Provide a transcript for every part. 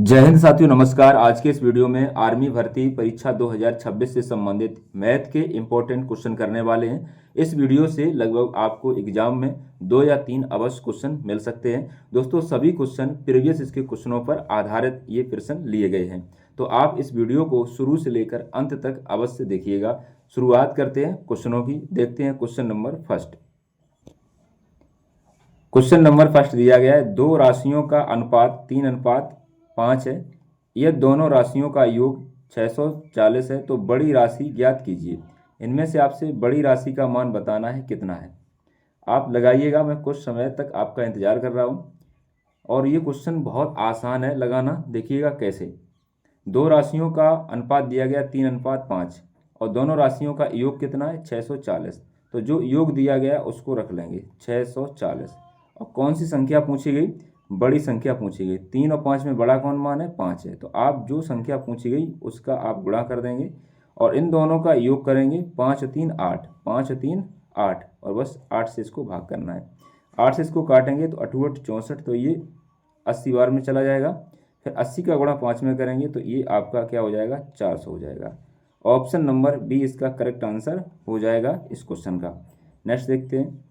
जय हिंद साथियों, नमस्कार। आज के इस वीडियो में आर्मी भर्ती परीक्षा 2026 से संबंधित मैथ के इंपॉर्टेंट क्वेश्चन करने वाले हैं। इस वीडियो से लगभग आपको एग्जाम में 2 या 3 अवश्य क्वेश्चन मिल सकते हैं। दोस्तों, सभी क्वेश्चन प्रीवियस इसके क्वेश्चनों पर आधारित ये प्रश्न लिए गए हैं, तो आप इस वीडियो को शुरू से लेकर अंत तक अवश्य देखिएगा। शुरुआत करते हैं क्वेश्चनों की। देखते हैं question number first. Question number first दिया गया है, दो राशियों का अनुपात 3:5 है। यह दोनों राशियों का योग 640 है, तो बड़ी राशि ज्ञात कीजिए। इनमें से आपसे बड़ी राशि का मान बताना है, कितना है। आप लगाइएगा, मैं कुछ समय तक आपका इंतजार कर रहा हूँ। और ये क्वेश्चन बहुत आसान है लगाना, देखिएगा कैसे। दो राशियों का अनुपात दिया गया 3:5 और दोनों राशियों का योग कितना है 640। तो जो योग दिया गया उसको रख लेंगे 640। और कौन सी संख्या पूछी गई, बड़ी संख्या पूछी गई। 3 और 5 में बड़ा कौन मान है, 5 है। तो आप जो संख्या पूछी गई उसका आप गुणा कर देंगे और इन दोनों का योग करेंगे। 5 और 3 8, 5 और 3 8, और बस 8 से इसको भाग करना है। 8 से इसको काटेंगे तो 8 8 64, तो ये 80 बार में चला जाएगा। फिर 80 का गुणा 5 में करेंगे तो ये आपका क्या हो जाएगा, 400 हो जाएगा। ऑप्शन नंबर बी इसका करेक्ट आंसर हो जाएगा इस क्वेश्चन का। नेक्स्ट देखते हैं।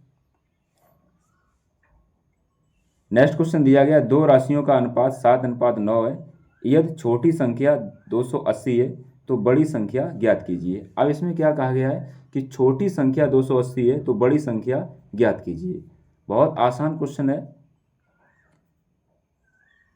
नेक्स्ट क्वेश्चन दिया गया, दो राशियों का अनुपात 7:9 है। यदि छोटी संख्या 280 है तो बड़ी संख्या ज्ञात कीजिए। अब इसमें क्या कहा गया है कि छोटी संख्या 280 है तो बड़ी संख्या ज्ञात कीजिए। बहुत आसान क्वेश्चन है,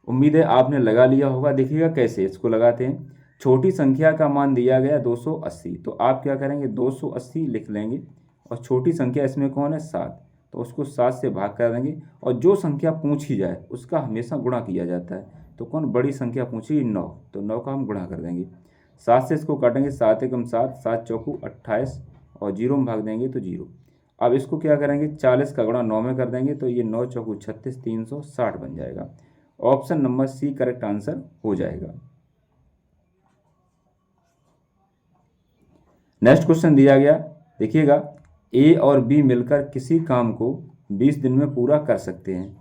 उम्मीद है आपने लगा लिया होगा। देखिएगा कैसे इसको लगाते हैं। छोटी संख्या का मान दिया गया 280, तो आप क्या करेंगे 280 लिख लेंगे। और छोटी संख्या इसमें कौन है, 7, तो उसको 7 से भाग कर देंगे। और जो संख्या पूछी जाए उसका हमेशा गुणा किया जाता है। तो कौन बड़ी संख्या पूछी, 9, तो 9 का हम गुणा कर देंगे। 7 से इसको काटेंगे, 7 एकम 7, 7 चौकू 28, और 0 में भाग देंगे तो 0। अब इसको क्या करेंगे, 40 का गुणा 9 में कर देंगे तो ये 9 चौकू 36, 360 बन जाएगा। Option number C correct answer हो जाएगा। नेक्स्ट क्वेश्चन दिया गया, देखिएगा, ए और बी मिलकर किसी काम को 20 दिन में पूरा कर सकते हैं।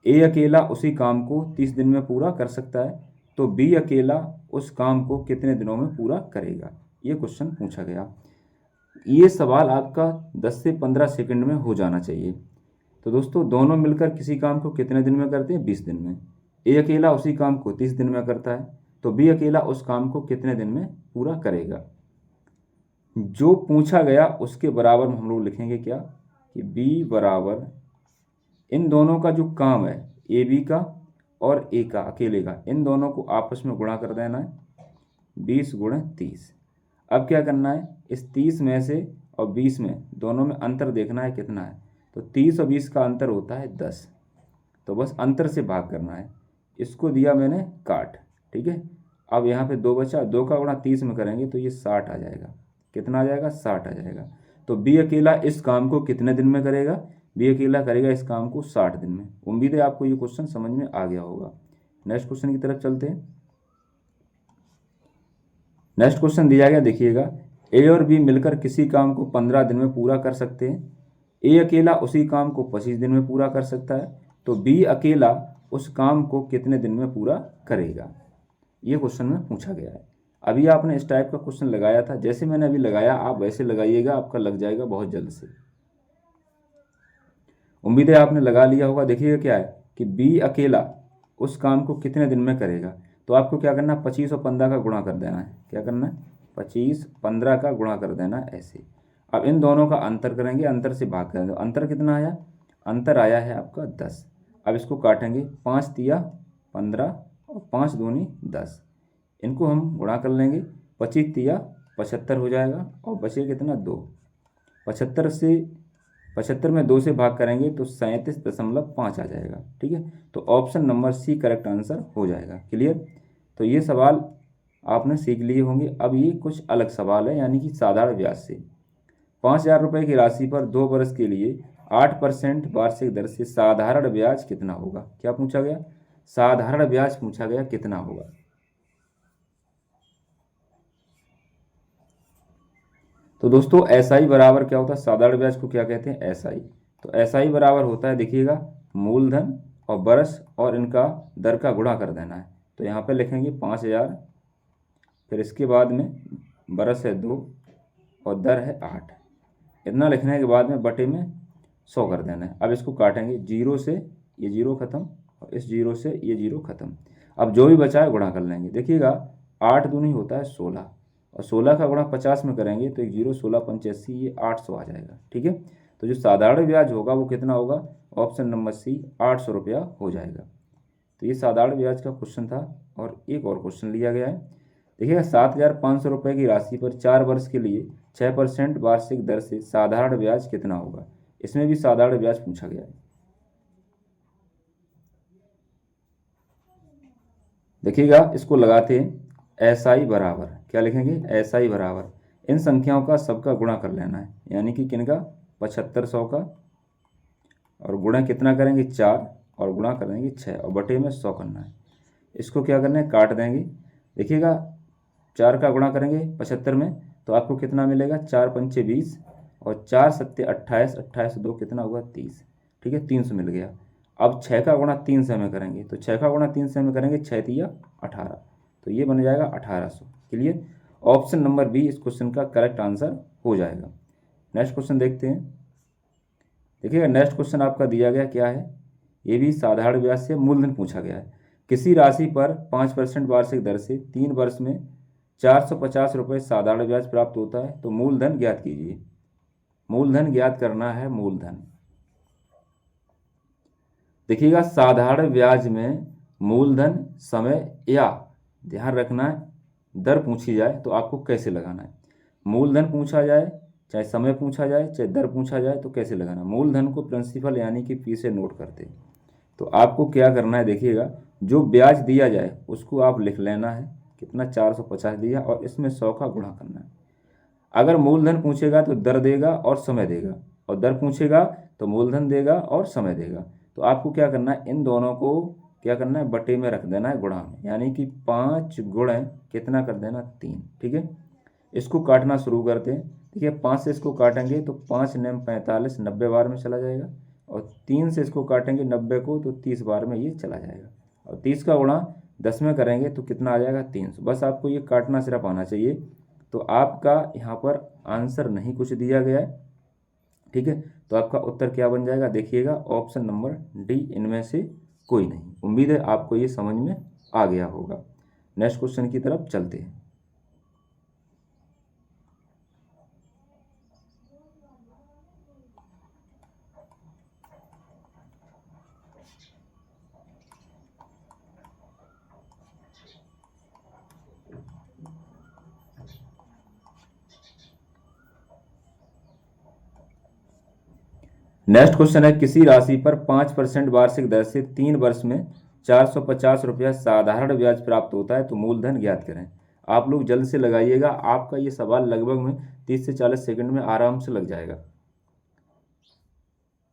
ए अकेला उसी काम को 30 दिन में पूरा कर सकता है, तो बी अकेला उस काम को कितने दिनों में पूरा करेगा। ये क्वेश्चन पूछा गया। ये सवाल आपका 10 से 15 सेकंड में हो जाना चाहिए। तो दोस्तों, दोनों मिलकर किसी काम को कितने दिन में करते हैं, 20 दिन में। ए अकेला उसी काम को 30 दिन में करता है, तो बी अकेला उस काम को कितने दिन में पूरा करेगा। जो पूछा गया उसके बराबर हम लोग लिखेंगे क्या, कि बी बराबर इन दोनों का जो काम है, ए बी का और ए का अकेले का, इन दोनों को आपस में गुणा कर देना है, 20 गुणे 30। अब क्या करना है, इस 30 में से और 20 में दोनों में अंतर देखना है कितना है। तो 30 और 20 का अंतर होता है 10, तो बस अंतर से भाग करना है। इसको दिया मैंने काट, ठीक है। अब यहाँ पे 2 बचा, 2 का गुणा 30 में करेंगे तो ये 60 आ जाएगा। कितना आ जाएगा, 60 आ जाएगा। तो बी अकेला इस काम को कितने दिन में करेगा, बी अकेला करेगा इस काम को 60 दिन में। उम्मीद है आपको ये क्वेश्चन समझ में आ गया होगा। नेक्स्ट क्वेश्चन की तरफ चलते हैं। नेक्स्ट क्वेश्चन दिया गया, देखिएगा, ए और बी मिलकर किसी काम को 15 दिन में पूरा कर सकते हैं। ए अकेला उसी काम को 25 दिन में पूरा कर सकता है, तो बी अकेला उस काम को कितने दिन में पूरा करेगा। ये क्वेश्चन में पूछा गया है। अभी आपने इस टाइप का क्वेश्चन लगाया था, जैसे मैंने अभी लगाया आप वैसे लगाइएगा, आपका लग जाएगा बहुत जल्द से। उम्मीद है आपने लगा लिया होगा। देखिएगा क्या है कि बी अकेला उस काम को कितने दिन में करेगा, तो आपको क्या करना है, 25 और 15 का गुणा कर देना है। क्या करना है, 25 15 का गुणा कर देना है ऐसे। अब इन दोनों का अंतर करेंगे, अंतर से भाग करेंगे। अंतर कितना आया, अंतर आया है आपका 10। अब इसको काटेंगे, 5 तिया 15 और 5 दूनी 10, इनको हम गुणा कर लेंगे। 25 तिया 75 हो जाएगा और बचे कितना, 2। 75 में 2 से भाग करेंगे तो 37.5 आ जाएगा, ठीक है। तो option number C correct answer हो जाएगा। क्लियर। तो ये सवाल आपने सीख लिए होंगे। अब ये कुछ अलग सवाल है, यानी कि साधारण ब्याज से। 5,000 रुपये की राशि पर 2 वर्ष के लिए 8% वार्षिक दर से साधारण ब्याज कितना होगा। क्या पूछा गया, साधारण ब्याज पूछा गया, कितना होगा। तो दोस्तों, एसआई बराबर क्या होता है, साधारण ब्याज को क्या कहते हैं, एसआई। तो एसआई बराबर होता है, देखिएगा, मूलधन और बरस और इनका दर का गुणा कर देना है। तो यहाँ पे लिखेंगे 5000, फिर इसके बाद में बरस है 2 और दर है 8। इतना लिखने के बाद में बटे में 100 कर देना है। अब इसको काटेंगे, 0 से ये 0 खत्म और इस 0 से ये 0 खत्म। अब जो भी बचा है गुणा कर लेंगे। देखिएगा 8 दूनी होता है 16 और 16 का गुणा 50 में करेंगे तो 1 0 16 85 ये 800 आ जाएगा। ठीक है, तो जो साधारण ब्याज होगा वो कितना होगा? ऑप्शन नंबर सी 800 रुपया हो जाएगा। तो ये साधारण ब्याज का क्वेश्चन था। और एक और क्वेश्चन लिया गया है, देखिएगा 7500 रुपये की राशि पर 4 वर्ष के लिए 6% वार्षिक दर से साधारण ब्याज कितना होगा? इसमें भी साधारण ब्याज पूछा गया है। देखिएगा इसको लगाते हैं, एसआई बराबर, क्या लिखेंगे? एसआई बराबर इन संख्याओं का सबका गुणा कर लेना है, यानी कि किनका? 7500 का, और गुणा कितना करेंगे? 4, और गुणा करेंगे 6 और बटे में 100 करना है। इसको क्या करना है? काट देंगे। देखिएगा 4 का गुणा करेंगे 75 में तो आपको कितना मिलेगा? 4 पंचे 20 और 4 सत्ते 28, 28 2 कितना हुआ? 30। ठीक है, 300 मिल गया। अब 6 का गुणा 3 से हमें करेंगे तो 6 का गुणा 3 से हमें करेंगे 6 तिया 18, तो ये बन जाएगा 1800। क्लियर? ऑप्शन नंबर बी इस क्वेश्चन का करेक्ट आंसर हो जाएगा। नेक्स्ट क्वेश्चन देखते हैं। देखिएगा नेक्स्ट क्वेश्चन आपका दिया गया क्या है? ये भी साधारण ब्याज से मूलधन पूछा गया है। किसी राशि पर 5% वार्षिक दर से 3 वर्ष में 450 रुपये साधारण ब्याज प्राप्त होता है, तो मूलधन ज्ञात कीजिए। मूलधन ज्ञात करना है, मूलधन। देखिएगा साधारण ब्याज में मूलधन, समय या ध्यान रखना है दर पूछी जाए तो आपको कैसे लगाना है। मूलधन पूछा जाए, चाहे समय पूछा जाए, चाहे दर पूछा जाए, तो कैसे लगाना? मूलधन को प्रिंसिपल यानी कि फी से नोट करते हैं। तो आपको क्या करना है? देखिएगा जो ब्याज दिया जाए उसको आप लिख लेना है, कितना? 450 दिया और इसमें 100 का गुणा करना है। अगर मूलधन पूछेगा तो दर देगा और समय देगा, और दर पूछेगा तो मूलधन देगा और समय देगा। तो आपको क्या करना है? इन दोनों को क्या करना है? बटे में रख देना है, गुणा में, यानी कि 5 गुणे कितना कर देना? 3। ठीक है, इसको काटना शुरू करते हैं। देखिए 5 से इसको काटेंगे तो 5 नेम 45, 90 बार में चला जाएगा, और 3 से इसको काटेंगे 90 को तो 30 बार में ये चला जाएगा, और 30 का गुणा 10 में करेंगे तो कितना आ जाएगा? 300। बस आपको ये काटना सिर्फ आना चाहिए। तो आपका यहाँ पर आंसर नहीं कुछ दिया गया है। ठीक है, तो आपका उत्तर क्या बन जाएगा? देखिएगा ऑप्शन नंबर डी, इनमें से कोई नहीं। उम्मीद है आपको ये समझ में आ गया होगा। नेक्स्ट क्वेश्चन की तरफ चलते हैं। नेक्स्ट क्वेश्चन है, किसी राशि पर 5% वार्षिक दर से 3 वर्ष में 450 रुपया साधारण ब्याज प्राप्त होता है, तो मूलधन ज्ञात करें। आप लोग जल्द से लगाइएगा, आपका ये सवाल लगभग में 30 से 40 सेकंड में आराम से लग जाएगा।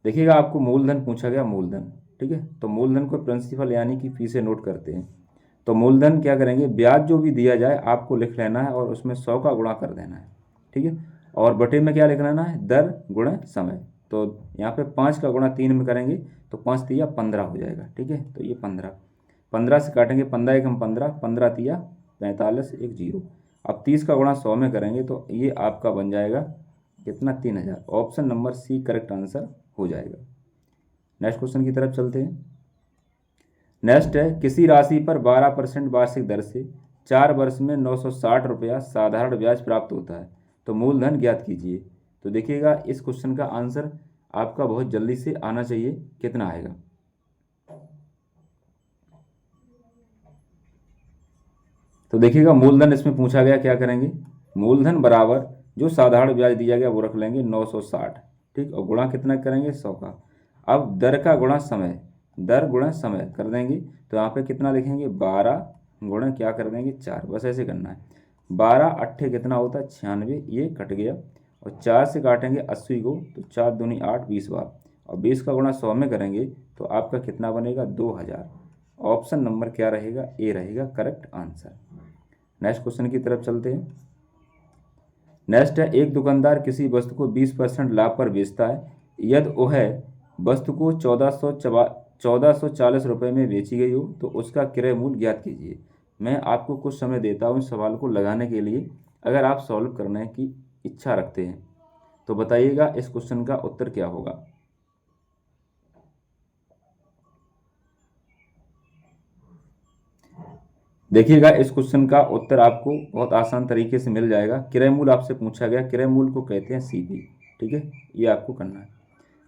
देखिएगा आपको मूलधन पूछा गया, मूलधन। ठीक है, तो मूलधन को प्रिंसिपल यानी कि फी से नोट करते हैं। तो मूलधन क्या करेंगे? ब्याज जो भी दिया जाए आपको लिख लेना है और उसमें 100 का गुणा कर देना है। ठीक है, और बटे में क्या लिख लेना है? दर गुणा समय। तो यहाँ पे 5 का गुणा 3 में करेंगे तो 5 तिया 15 हो जाएगा। ठीक है, तो ये 15 से काटेंगे 15 एकम 15, 15 तिया 45, 1 0। अब 30 का गुणा 100 में करेंगे तो ये आपका बन जाएगा कितना? 3000। Option number C correct answer हो जाएगा। नेक्स्ट क्वेश्चन की तरफ चलते हैं। नेक्स्ट है, किसी राशि पर 12% वार्षिक दर से 4 वर्ष में 960 रुपया साधारण ब्याज प्राप्त होता है, तो मूलधन ज्ञात कीजिए। तो देखिएगा इस क्वेश्चन का आंसर आपका बहुत जल्दी से आना चाहिए। कितना आएगा? तो देखिएगा मूलधन इसमें पूछा गया, क्या करेंगे? मूलधन बराबर जो साधारण ब्याज दिया गया वो रख लेंगे 960। ठीक, और गुणा कितना करेंगे? 100 का। अब दर का गुणा समय, दर गुणा समय कर देंगे तो यहाँ पे कितना लिखेंगे? 12 गुणा क्या कर देंगे? 4। बस ऐसे करना है। 12 अट्ठे कितना होता है? 96, ये कट गया, और 4 से काटेंगे 80 को तो 4 दूनी 8, 20 बार, और 20 का गुणा 100 में करेंगे तो आपका कितना बनेगा? 2000। ऑप्शन नंबर क्या रहेगा? ए रहेगा करेक्ट आंसर। नेक्स्ट क्वेश्चन की तरफ चलते हैं। नेक्स्ट है, एक दुकानदार किसी वस्तु को 20% लाभ पर बेचता है यदि वह वस्तु को 1440 रुपये में बेची गई हो तो उसका क्रय मूल्य ज्ञात कीजिए। मैं आपको कुछ समय देता हूँ इस सवाल को लगाने के लिए, अगर आप सॉल्व करने की इच्छा रखते हैं तो बताइएगा इस क्वेश्चन का उत्तर क्या होगा। देखिएगा इस क्वेश्चन का उत्तर आपको बहुत आसान तरीके से मिल जाएगा। क्रय मूल्य आपसे पूछा गया, क्रय मूल्य को कहते हैं सीपी। ठीक है, ये आपको करना है।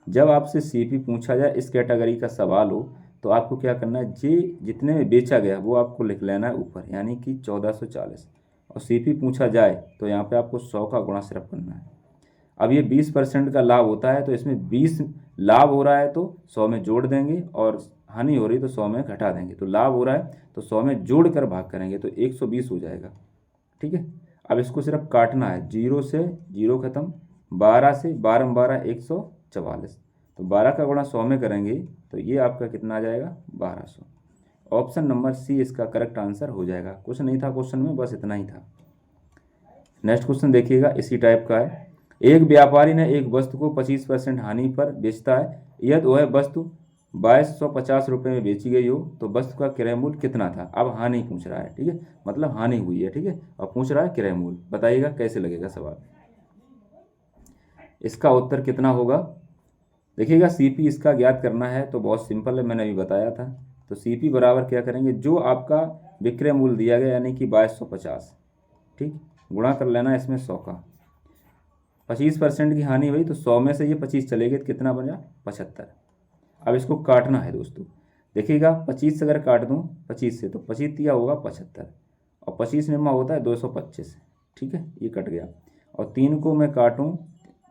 जब आपसे सीपी पूछा जाए, इस कैटेगरी का सवाल हो, तो आपको क्या करना है, जे जितने में बेचा गया वो आपको लिख लेना है ऊपर, यानी कि 1440, और सीपी पूछा जाए तो यहाँ पे आपको 100 का गुणा सिर्फ करना है। अब ये 20% का लाभ होता है तो इसमें 20 लाभ हो रहा है तो 100 में जोड़ देंगे, और हानि हो रही तो 100 में घटा देंगे। तो लाभ हो रहा है तो 100 में जोड़ कर भाग करेंगे तो 120 हो जाएगा। ठीक है, अब इसको सिर्फ काटना है, 0 से 0 खत्म, 12 से 12 12 144, तो 12 का गुणा 100 में करेंगे तो ये आपका कितना आ जाएगा, 1200। ऑप्शन नंबर सी इसका करेक्ट आंसर हो जाएगा। कुछ नहीं था क्वेश्चन में, बस इतना ही था। नेक्स्ट क्वेश्चन देखिएगा, इसी टाइप का है। एक व्यापारी ने एक वस्तु को 25% हानि पर बेचता है, यदि वह वस्तु 2250 रुपये में बेची गई हो तो वस्तु का क्रय मूल्य कितना था। अब हानि पूछ रहा है, ठीक है, मतलब हानि हुई है, ठीक है, और पूछ रहा है क्रय मूल्य। बताइएगा कैसे लगेगा सवाल, इसका उत्तर कितना होगा। देखिएगा सीपी इसका ज्ञात करना है तो बहुत सिंपल है, मैंने अभी बताया था। तो सीपी बराबर क्या करेंगे, जो आपका विक्रय मूल्य दिया गया यानी कि 2250, ठीक, गुणा कर लेना है इसमें 100 का। 25% की हानि हुई तो 100 में से ये 25 चलेगी तो कितना बना, 75। अब इसको काटना है दोस्तों। देखिएगा 25 से अगर काट दूँ 25 से तो 25 दिया होगा 75, और 25 निम्मा होता है 225। ठीक है, ये कट गया। और 3 को मैं काटूँ,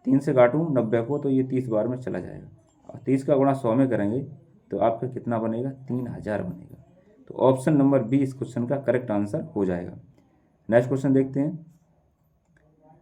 3 से काटूँ 90 को तो ये 30 बार में चला जाएगा, और 30 का गुणा 100 में करेंगे तो आपका कितना बनेगा, 3000 बनेगा। तो ऑप्शन नंबर बी इस क्वेश्चन का करेक्ट आंसर हो जाएगा। नेक्स्ट क्वेश्चन देखते हैं।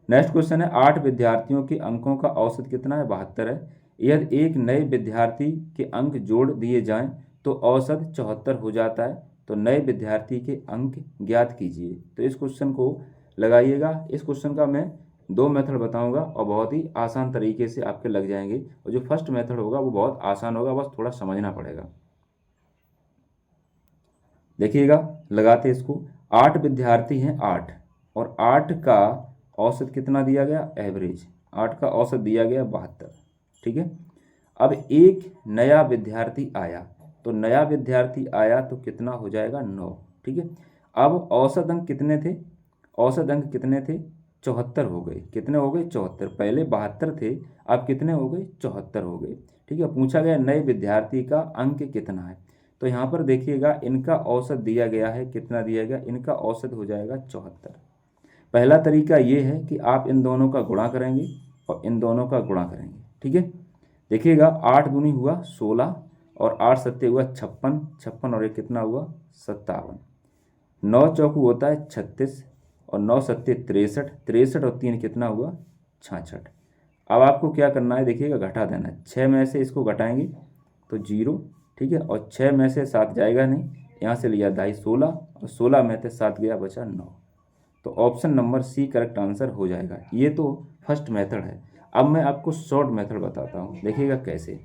नेक्स्ट क्वेश्चन है, 8 विद्यार्थियों के अंकों का औसत कितना है, 72 है। यदि एक नए विद्यार्थी के अंक जोड़ दिए जाएं तो औसत 74 हो जाता है, तो नए विद्यार्थी के अंक ज्ञात कीजिए। तो इस क्वेश्चन को लगाइएगा। इस क्वेश्चन का मैं 2 मेथड बताऊंगा और बहुत ही आसान तरीके से आपके लग जाएंगे, और जो फर्स्ट मेथड होगा वो बहुत आसान होगा, बस थोड़ा समझना पड़ेगा। देखिएगा लगाते इसको, 8 विद्यार्थी हैं 8, और 8 का औसत कितना दिया गया, एवरेज 8 का औसत दिया गया 72। ठीक है, अब एक नया विद्यार्थी आया, तो नया विद्यार्थी आया तो कितना हो जाएगा, 9। ठीक है, अब औसत अंक कितने थे, औसत अंक कितने थे, 74 हो गए। कितने हो गए, 74। पहले 72 थे, अब कितने हो गए, 74 हो गए। ठीक है, पूछा गया नए विद्यार्थी का अंक कितना है, तो यहाँ पर देखिएगा इनका औसत दिया गया है, कितना दिया गया, इनका औसत हो जाएगा 74। पहला तरीका ये है कि आप इन दोनों का गुणा करेंगे और इन दोनों का गुणा करेंगे। ठीक है, देखिएगा 8 दूनी हुआ 16, और 8 सत्ते हुआ 56, 56 और एक कितना हुआ, 57। 9 चौकू होता है 36, और 9 सत्ते 63, 63 और 3 कितना हुआ, 66। अब आपको क्या करना है, देखिएगा घटा देना है। 6 में से इसको घटाएंगे तो 0। ठीक है, और 6 में से 7 जाएगा नहीं, यहाँ से लिया दाई 16, और 16 में से 7 गया, बचा 9। तो option number C correct answer हो जाएगा। ये तो फर्स्ट मेथड है। अब मैं आपको शॉर्ट मेथड बताता हूँ, देखिएगा कैसे।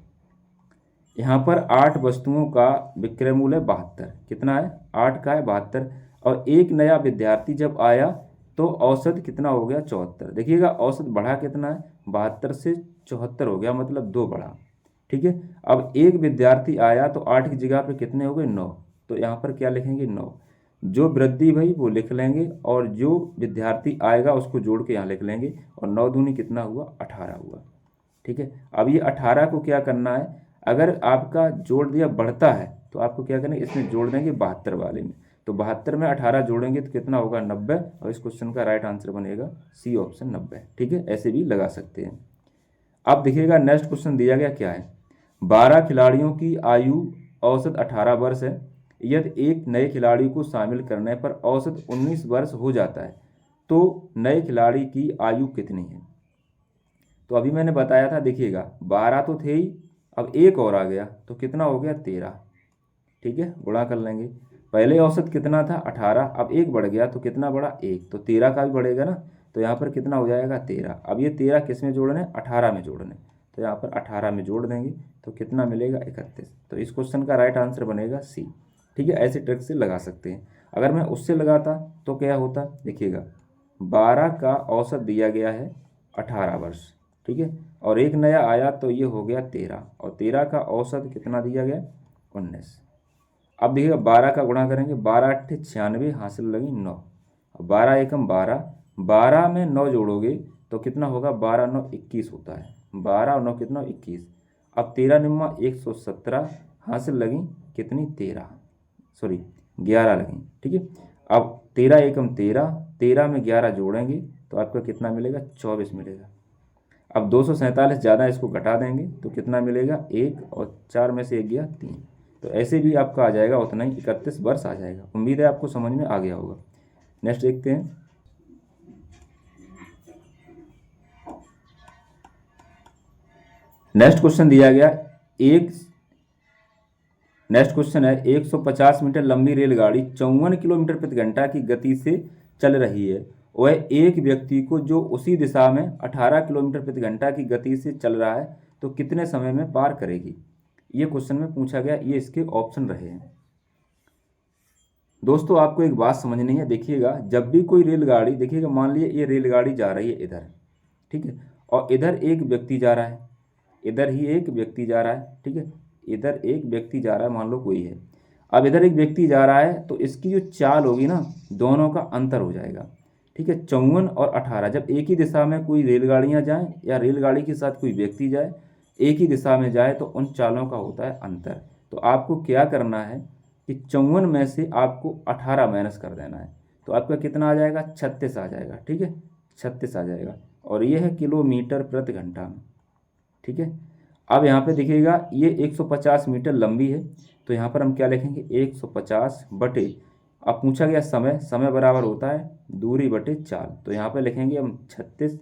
यहाँ पर 8 वस्तुओं का विक्रय मूल्य है 72, कितना है, 8 का है 72, और एक नया विद्यार्थी जब आया तो औसत कितना हो गया, 74। देखिएगा औसत बढ़ा कितना है, 72 से 74 हो गया, मतलब 2 बढ़ा। ठीक है, अब एक विद्यार्थी आया तो 8 की जगह पे कितने हो गए, 9, तो यहाँ पर क्या लिखेंगे, 9। जो वृद्धि भाई वो लिख लेंगे, और जो विद्यार्थी आएगा उसको जोड़ के यहाँ लिख लेंगे, और 9 दूनी कितना हुआ, 18 हुआ। ठीक है, अब ये 18 को क्या करना है, अगर आपका जोड़ दिया बढ़ता है तो आपको क्या करना है, इसमें जोड़ देंगे 72 वाले में, तो 72 में 18 जोड़ेंगे तो कितना होगा, 90, और इस क्वेश्चन का राइट आंसर बनेगा सी ऑप्शन 90। ठीक है, ऐसे भी लगा सकते हैं। अब देखिएगा नेक्स्ट क्वेश्चन दिया गया क्या है, 12 खिलाड़ियों की आयु औसत 18 वर्ष है, यदि एक नए खिलाड़ी को शामिल करने पर औसत 19 वर्ष हो जाता है, तो नए खिलाड़ी की आयु कितनी है। तो अभी मैंने बताया था, देखिएगा 12 तो थे ही, अब एक और आ गया तो कितना हो गया, 13। ठीक है, गुणा कर लेंगे। पहले औसत कितना था, 18, अब एक बढ़ गया तो कितना बढ़ा, 1, तो 13 का भी बढ़ेगा ना, तो यहाँ पर कितना हो जाएगा, 13। अब ये 13 किस में जोड़ने, 18 में जोड़ने, तो यहाँ पर 18 में जोड़ देंगे तो कितना मिलेगा 31। तो इस क्वेश्चन का राइट आंसर बनेगा सी। ठीक है, ऐसे ट्रिक से लगा सकते हैं। अगर मैं उससे लगाता तो क्या होता, देखिएगा 12 का औसत दिया गया है 18 वर्ष, ठीक है, और एक नया आया तो ये हो गया 13, और 13 का औसत कितना दिया गया 19। अब देखिएगा 12 का गुणा करेंगे, 12 अट्ठे 96, हासिल लगी 9, 12 एकम 12, 12 में 9 जोड़ोगे तो कितना होगा, 12 9 21 होता है, 12 और 9 कितना 21। अब 13 निम्मा 117, हासिल लगी कितनी 13, सॉरी 11 लगी, ठीक है। अब 13 एकम 13, 13 में 11 जोड़ेंगे तो आपका कितना मिलेगा 24 मिलेगा। अब 247 ज़्यादा, इसको घटा देंगे तो कितना मिलेगा 1, और 4 में से 1 गया 3, तो ऐसे भी आपका आ जाएगा उतना ही 31 वर्ष आ जाएगा। उम्मीद है आपको समझ में आ गया होगा। नेक्स्ट देखते हैं। नेक्स्ट क्वेश्चन दिया गया नेक्स्ट क्वेश्चन है 150 मीटर लंबी रेलगाड़ी 54 किलोमीटर प्रति घंटा की गति से चल रही है। वह एक व्यक्ति को जो उसी दिशा में 18 किलोमीटर प्रति घंटा की गति से चल रहा है तो कितने समय में पार करेगी। ये क्वेश्चन में पूछा गया, ये इसके ऑप्शन रहे हैं। दोस्तों आपको एक बात समझनी है, देखिएगा जब भी कोई रेलगाड़ी, देखिएगा मान लीजिए ये रेलगाड़ी जा रही है इधर, ठीक है, और इधर एक व्यक्ति जा रहा है, इधर ही एक व्यक्ति जा रहा है, ठीक है, इधर एक व्यक्ति जा रहा है, मान लो कोई है। अब इधर एक व्यक्ति जा रहा है तो इसकी जो चाल होगी ना, दोनों का अंतर हो जाएगा, ठीक है। 54 और 18, जब एक ही दिशा में कोई रेलगाड़ियाँ जाएँ या रेलगाड़ी के साथ कोई व्यक्ति जाए, एक ही दिशा में जाए, तो उन चालों का होता है अंतर। तो आपको क्या करना है कि 54 में से आपको 18 माइनस कर देना है, तो आपका कितना आ जाएगा 36 आ जाएगा, ठीक है, 36 आ जाएगा, और ये है किलोमीटर प्रति घंटा में, ठीक है। अब यहाँ पे देखिएगा ये 150 मीटर लंबी है, तो यहाँ पर हम क्या लिखेंगे 150 बटे, अब पूछा गया समय, समय बराबर होता है दूरी बटे चाल, तो यहाँ पे लिखेंगे हम 36।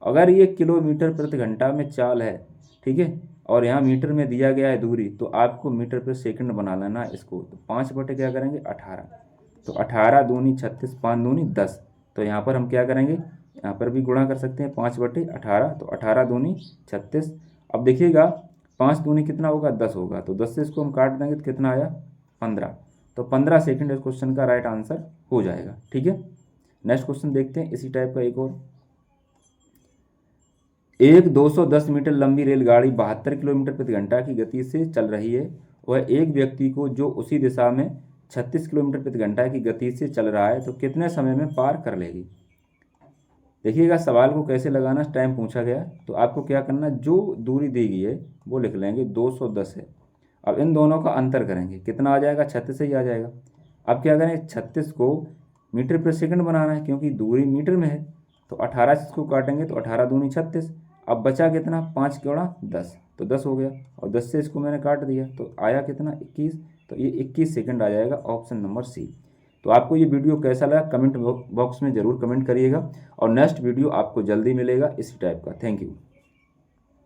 अगर ये किलोमीटर प्रति घंटा में चाल है, ठीक है, और यहाँ मीटर में दिया गया है दूरी, तो आपको मीटर पर सेकंड बना लेना है इसको, तो 5 बटे क्या करेंगे 18, तो 18 दूनी 36, 5 दूनी 10, तो यहाँ पर हम क्या करेंगे, यहाँ पर भी गुणा कर सकते हैं 5 बटे 18, तो 18 दूनी 36। अब देखिएगा 5 दूनी कितना होगा 10 होगा, तो 10 से इसको हम काट देंगे तो कितना आया 15, तो 15 सेकंड इस क्वेश्चन का राइट आंसर हो जाएगा, ठीक है। नेक्स्ट क्वेश्चन देखते हैं इसी टाइप का एक और। एक 210 मीटर लंबी रेलगाड़ी 72 किलोमीटर प्रति घंटा की गति से चल रही है। वह एक व्यक्ति को जो उसी दिशा में 36 किलोमीटर प्रति घंटा की गति से चल रहा है तो कितने समय में पार कर लेगी। देखिएगा सवाल को कैसे लगाना, टाइम पूछा गया, तो आपको क्या करना, जो दूरी दी गई है वो लिख लेंगे 210 है। अब इन दोनों का अंतर करेंगे, कितना आ जाएगा 36 ही आ जाएगा। अब क्या करें, 36 को मीटर पर सेकंड बनाना है क्योंकि दूरी मीटर में है, तो 18 से इसको काटेंगे तो 18 दूनी 36। अब बचा कितना 5 गुणा 10, तो 10 हो गया, और 10 से इसको मैंने काट दिया तो आया कितना 21, तो ये 21 सेकंड आ जाएगा, ऑप्शन नंबर सी। तो आपको ये वीडियो कैसा लगा कमेंट बॉक्स में ज़रूर कमेंट करिएगा, और नेक्स्ट वीडियो आपको जल्दी मिलेगा इसी टाइप का। Thank you.